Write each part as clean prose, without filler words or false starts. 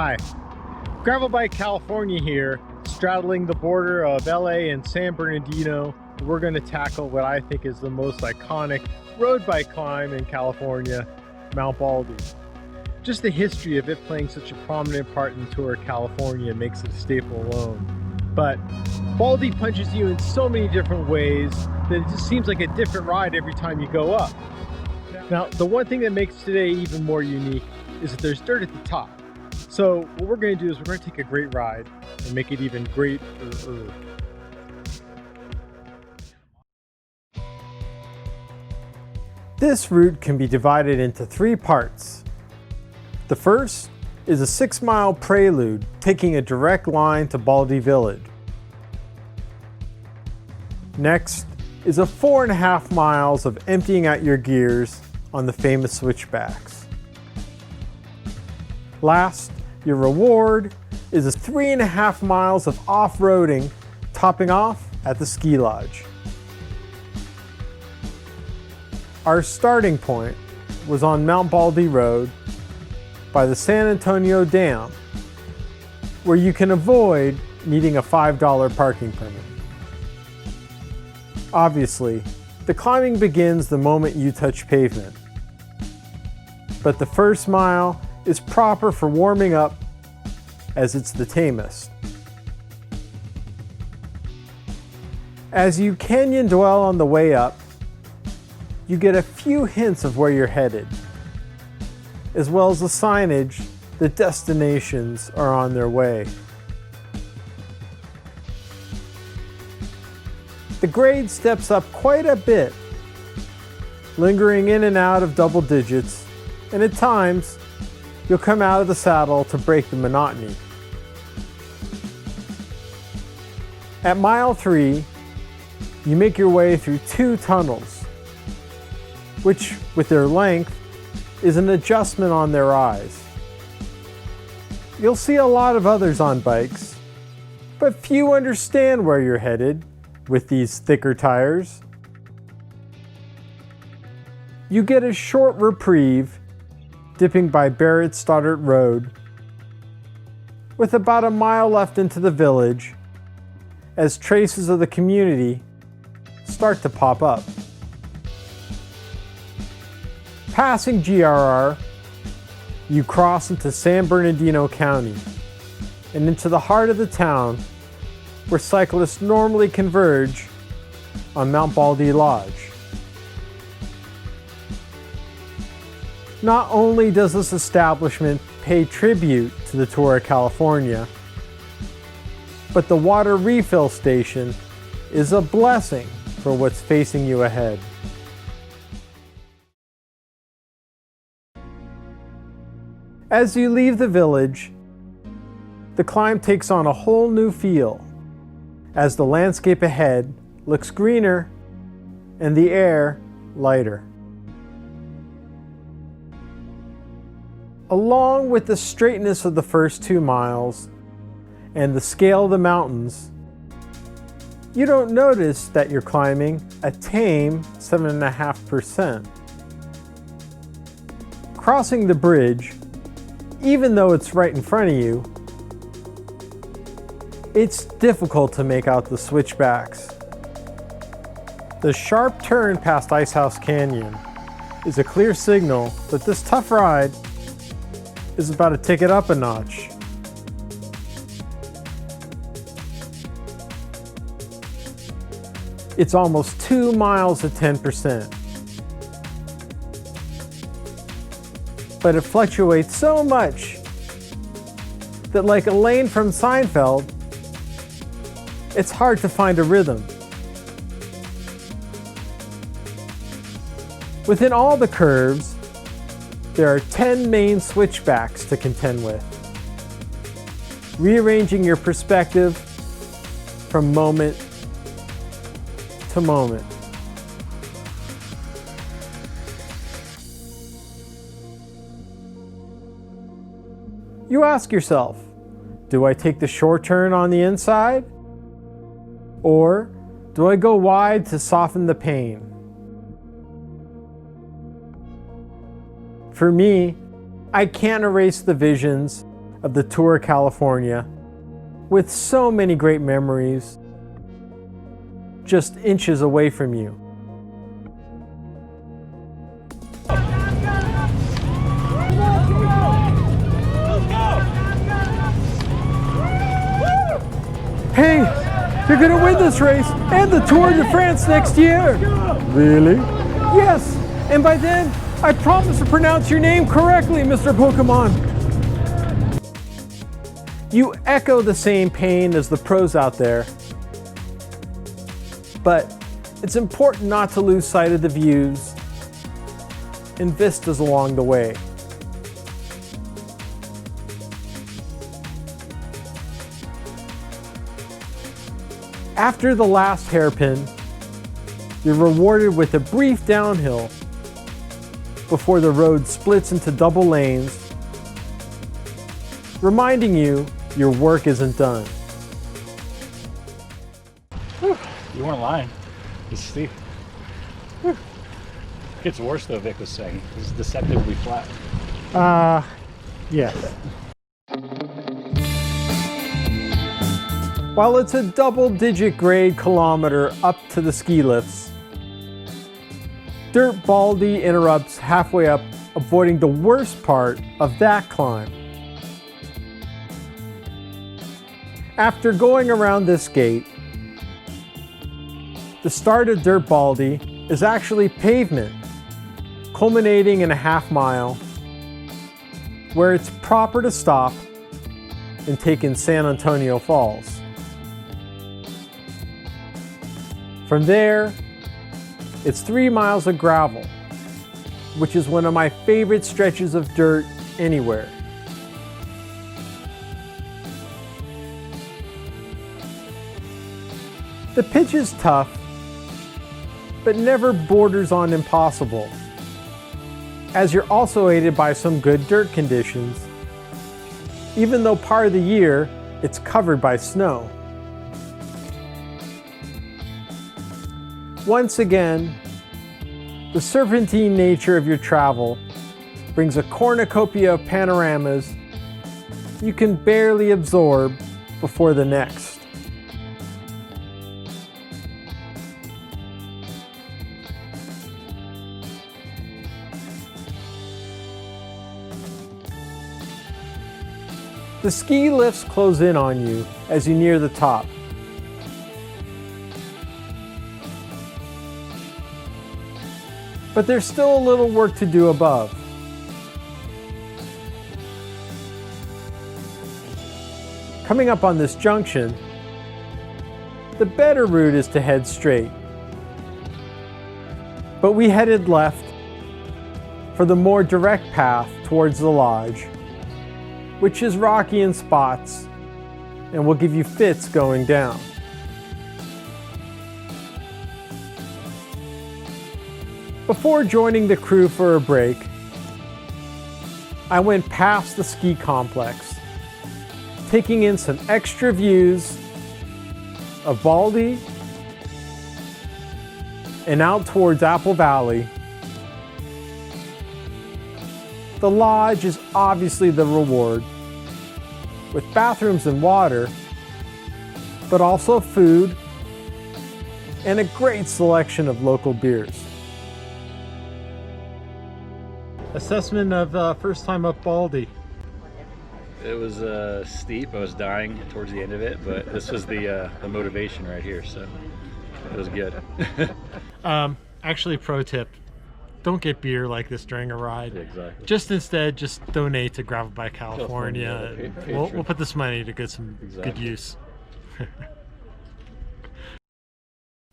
Hi, Gravel Bike California here, straddling the border of LA and San Bernardino. We're going to tackle what I think is the most iconic road bike climb in California, Mount Baldy. Just the history of it playing such a prominent part in the tour of California makes it a staple alone. But Baldy punches you in so many different ways that it just seems like a different ride every time you go up. Now, the one thing that makes today even more unique is that there's dirt at the top. So what we're going to do is we're going to take a great ride and make it even greater. This route can be divided into 3 parts. The first is a 6-mile prelude taking a direct line to Baldy Village. Next is a 4.5 miles of emptying out your gears on the famous switchbacks. Last, your reward is a 3.5 miles of off-roading, topping off at the ski lodge. Our starting point was on Mount Baldy Road by the San Antonio Dam, where you can avoid needing a $5 parking permit. Obviously, the climbing begins the moment you touch pavement, but the first mile is proper for warming up as it's the tamest. As you canyon dwell on the way up, you get a few hints of where you're headed, as well as the signage that destinations are on their way. The grade steps up quite a bit, lingering in and out of double digits, and at times, you'll come out of the saddle to break the monotony. At mile 3, you make your way through 2 tunnels, which, with their length, is an adjustment on their eyes. You'll see a lot of others on bikes, but few understand where you're headed with these thicker tires. You get a short reprieve dipping by Barrett Stoddart Road, with about a mile left into the village as traces of the community start to pop up. Passing GRR, you cross into San Bernardino County and into the heart of the town where cyclists normally converge on Mount Baldy Lodge. Not only does this establishment pay tribute to the Tour of California, but the water refill station is a blessing for what's facing you ahead. As you leave the village, the climb takes on a whole new feel as the landscape ahead looks greener and the air lighter. Along with the straightness of the first 2 miles and the scale of the mountains, you don't notice that you're climbing a tame 7.5%. Crossing the bridge, even though it's right in front of you, it's difficult to make out the switchbacks. The sharp turn past Icehouse Canyon is a clear signal that this tough ride is about to take it up a notch. It's almost 2 miles at 10%. But it fluctuates so much that, like Elaine from Seinfeld, it's hard to find a rhythm. Within all the curves, there are 10 main switchbacks to contend with, rearranging your perspective from moment to moment. You ask yourself, do I take the short turn on the inside? Or do I go wide to soften the pain? For me, I can't erase the visions of the Tour of California with so many great memories just inches away from you. Hey, you're gonna win this race and the Tour de France next year. Really? Yes, and by then, I promise to pronounce your name correctly, Mr. Pokemon. You echo the same pain as the pros out there, but it's important not to lose sight of the views and vistas along the way. After the last hairpin, you're rewarded with a brief downhill before the road splits into double lanes, reminding you your work isn't done. Whew, you weren't lying. It's steep. Whew. It gets worse though, Vic was saying. It's deceptively flat. Yes. While it's a double-digit grade kilometer up to the ski lifts, Dirt Baldy interrupts halfway up, avoiding the worst part of that climb. After going around this gate, the start of Dirt Baldy is actually pavement, culminating in a half mile, where it's proper to stop and take in San Antonio Falls. From there, it's 3 miles of gravel, which is one of my favorite stretches of dirt anywhere. The pitch is tough, but never borders on impossible, as you're also aided by some good dirt conditions, even though part of the year it's covered by snow. Once again, the serpentine nature of your travel brings a cornucopia of panoramas you can barely absorb before the next. The ski lifts close in on you as you near the top. But there's still a little work to do above. Coming up on this junction, the better route is to head straight. But we headed left for the more direct path towards the lodge, which is rocky in spots and will give you fits going down. Before joining the crew for a break, I went past the ski complex, taking in some extra views of Baldy and out towards Apple Valley. The lodge is obviously the reward, with bathrooms and water, but also food and a great selection of local beers. Assessment of first time up Baldy. It was steep. I was dying towards the end of it, but this was the motivation right here, so it was good. Actually, pro tip: don't get beer like this during a ride. Exactly. Just donate to Gravel by California. We'll put this money to get some good use.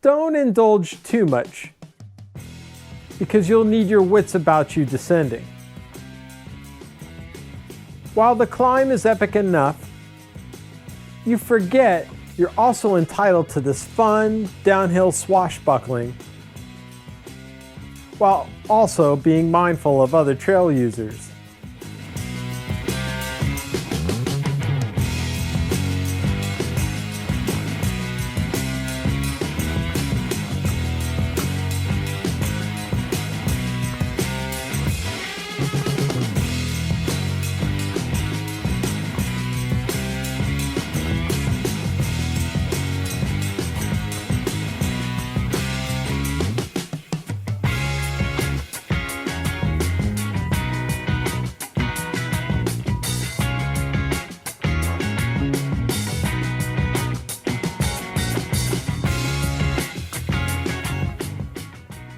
Don't indulge too much, because you'll need your wits about you descending. While the climb is epic enough, you forget you're also entitled to this fun downhill swashbuckling, while also being mindful of other trail users.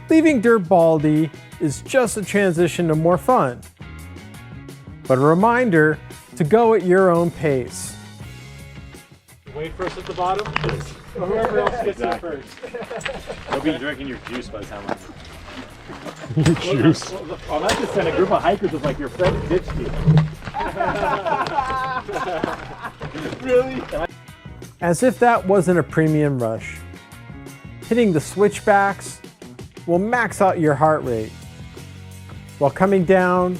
Leaving Dirt Baldy is just a transition to more fun, but a reminder to go at your own pace. Wait for us at the bottom, or whoever else gets it first. I'll be drinking your juice by the time I'm... Your juice. I'm not just send a group of hikers with like your friend ditched you. Really? As if that wasn't a premium rush, hitting the switchbacks will max out your heart rate, while coming down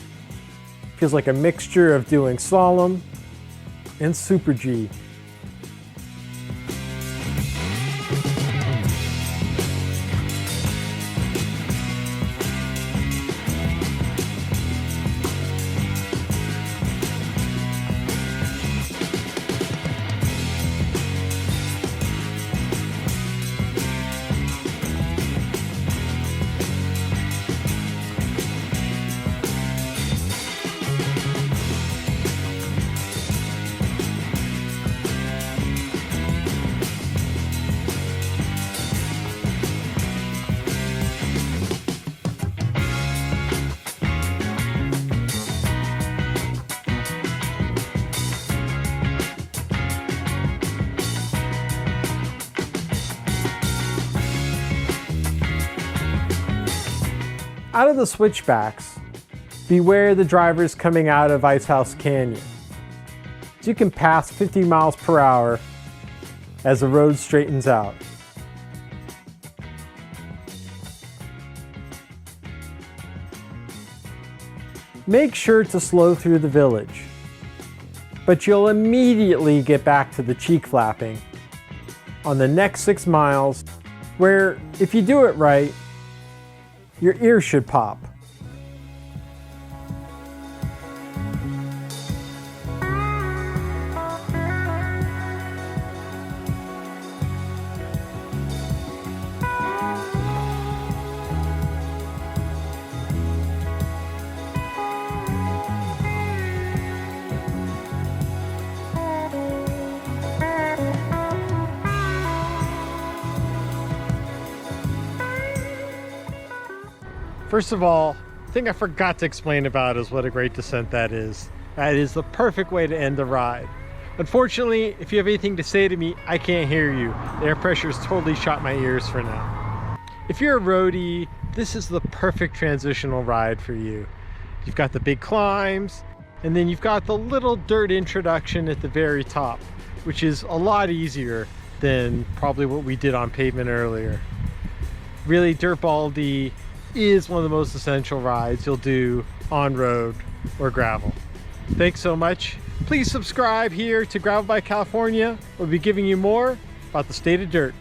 feels like a mixture of doing slalom and super G. Out of the switchbacks, beware the drivers coming out of Icehouse Canyon. You can pass 50 miles per hour as the road straightens out. Make sure to slow through the village, but you'll immediately get back to the cheek flapping on the next 6 miles, where if you do it right, your ears should pop. First of all, the thing I forgot to explain about is what a great descent that is. That is the perfect way to end the ride. Unfortunately, if you have anything to say to me, I can't hear you. The air pressure has totally shot my ears for now. If you're a roadie, this is the perfect transitional ride for you. You've got the big climbs, and then you've got the little dirt introduction at the very top, which is a lot easier than probably what we did on pavement earlier. Really, Dirt Baldy is one of the most essential rides you'll do on road or gravel. Thanks so much. Please subscribe here to Gravel by California. We'll be giving you more about the state of dirt.